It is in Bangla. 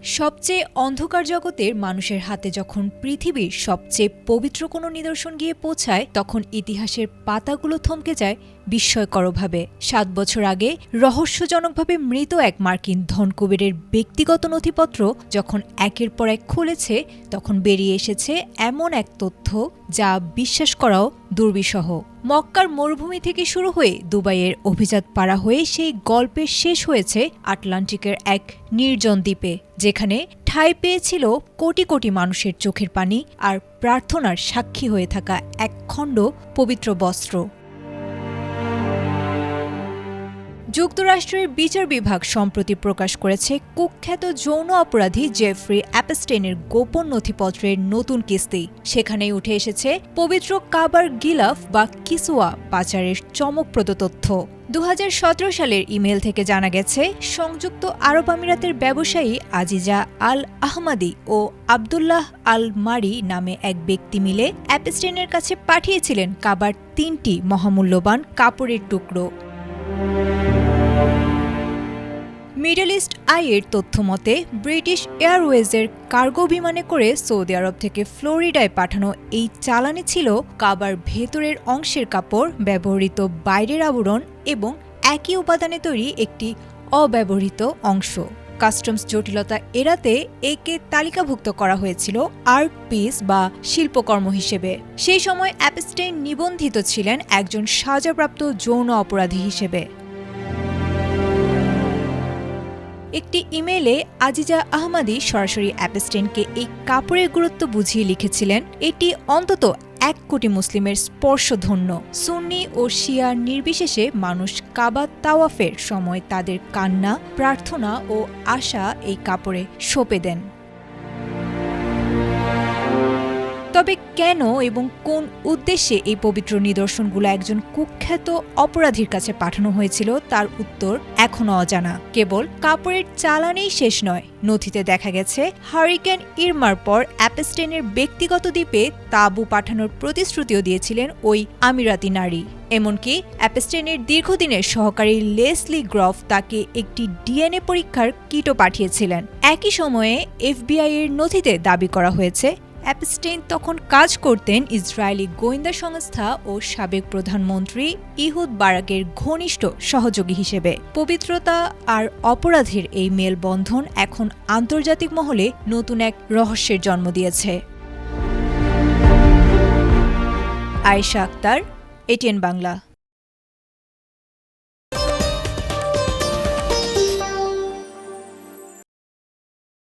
সবচেয়ে অন্ধকার জগতের মানুষের হাতে যখন পৃথিবীর সবচেয়ে পবিত্র কোনো নিদর্শন গিয়ে পৌঁছায়, তখন ইতিহাসের পাতাগুলো থমকে যায় বিস্ময়করভাবে। ৭ বছর আগে রহস্যজনকভাবে মৃত এক মার্কিন ধনকুবেরের ব্যক্তিগত নথিপত্র যখন একের পর এক খুলেছে, তখন বেরিয়ে এসেছে এমন এক তথ্য যা বিশ্বাস করাও দুর্বিষহ। মক্কার মরুভূমি থেকে শুরু হয়ে দুবাইয়ের অভিজাত পাড়া হয়ে সেই গল্পের শেষ হয়েছে আটলান্টিকের এক নির্জন দ্বীপে, যেখানে ঠাঁই পেয়েছিল কোটি কোটি মানুষের চোখের পানি আর প্রার্থনার সাক্ষী হয়ে থাকা এক খণ্ড পবিত্র বস্ত্র। যুক্তরাষ্ট্রের বিচার বিভাগ সম্প্রতি প্রকাশ করেছে কুখ্যাত যৌন অপরাধী জেফ্রি অ্যাপস্টেইনের গোপন নথিপত্রের নতুন কিস্তি। সেখানেই উঠে এসেছে পবিত্র কাবার গিলাফ বা কিসওয়া পাচারের চমকপ্রদ তথ্য। ২০১৭ সালের ইমেল থেকে জানা গেছে, সংযুক্ত আরব আমিরাতের ব্যবসায়ী আজিজা আল আহমাদি ও আবদুল্লাহ আল মারি নামে এক ব্যক্তি মিলে অ্যাপস্টেইনের কাছে পাঠিয়েছিলেন কাবার ৩টি মহামূল্যবান কাপড়ের টুকরো। মিডল ইস্ট আইয়ের তথ্য মতে, ব্রিটিশ এয়ারওয়েজের কার্গো বিমানে করে সৌদি আরব থেকে ফ্লোরিডায় পাঠানো এই চালানে ছিল কাবার ভেতরের অংশের কাপড়, ব্যবহৃত বাইরের আবরণ এবং একই উপাদানে তৈরি একটি অব্যবহৃত অংশ। কাস্টমস জটিলতা এড়াতে একে তালিকাভুক্ত করা হয়েছিল আর্ট পিস বা শিল্পকর্ম হিসেবে। সেই সময় অ্যাপস্টেইন নিবন্ধিত ছিলেন একজন সাজাপ্রাপ্ত যৌন অপরাধী হিসেবে। একটি ইমেইলে আজিজা আহমাদি সরাসরি অ্যাপস্টেইনকে এই কাপড়ের গুরুত্ব বুঝিয়ে লিখেছিলেন, এটি অন্তত ১ কোটি মুসলিমের স্পর্শধন্য। সুন্নি ও শিয়া নির্বিশেষে মানুষ কাবা তাওয়াফের সময় তাদের কান্না, প্রার্থনা ও আশা এই কাপড়ে সঁপে দেন। তবে কেন এবং কোন উদ্দেশ্যে এই পবিত্র নিদর্শনগুলো একজন কুখ্যাত অপরাধীর কাছে পাঠানো হয়েছিল তার উত্তর এখনও অজানা। কেবল কাপড়ের চালানেই শেষ নয়, নথিতে দেখা গেছে হারিকেন ইরমার পর অ্যাপস্টেইনের ব্যক্তিগত দ্বীপে তাঁবু পাঠানোর প্রতিশ্রুতিও দিয়েছিলেন ওই আমিরাতি নারী। এমনকি অ্যাপস্টেইনের দীর্ঘদিনের সহকারী লেসলি গ্রফ তাকে একটি ডিএনএ পরীক্ষার কিটও পাঠিয়েছিলেন। একই সময়ে এফবিআই এর নথিতে দাবি করা হয়েছে, অ্যাপস্টেইন তখন কাজ করতেন ইসরায়েলি গোয়েন্দা সংস্থা ও সাবেক প্রধানমন্ত্রী ইহুদ বারাকের ঘনিষ্ঠ সহযোগী হিসেবে। পবিত্রতা আর অপরাধের এই মেলবন্ধন এখন আন্তর্জাতিক মহলে নতুন এক রহস্যের জন্ম দিয়েছে। আয়েশা আক্তার, এটিএন বাংলা।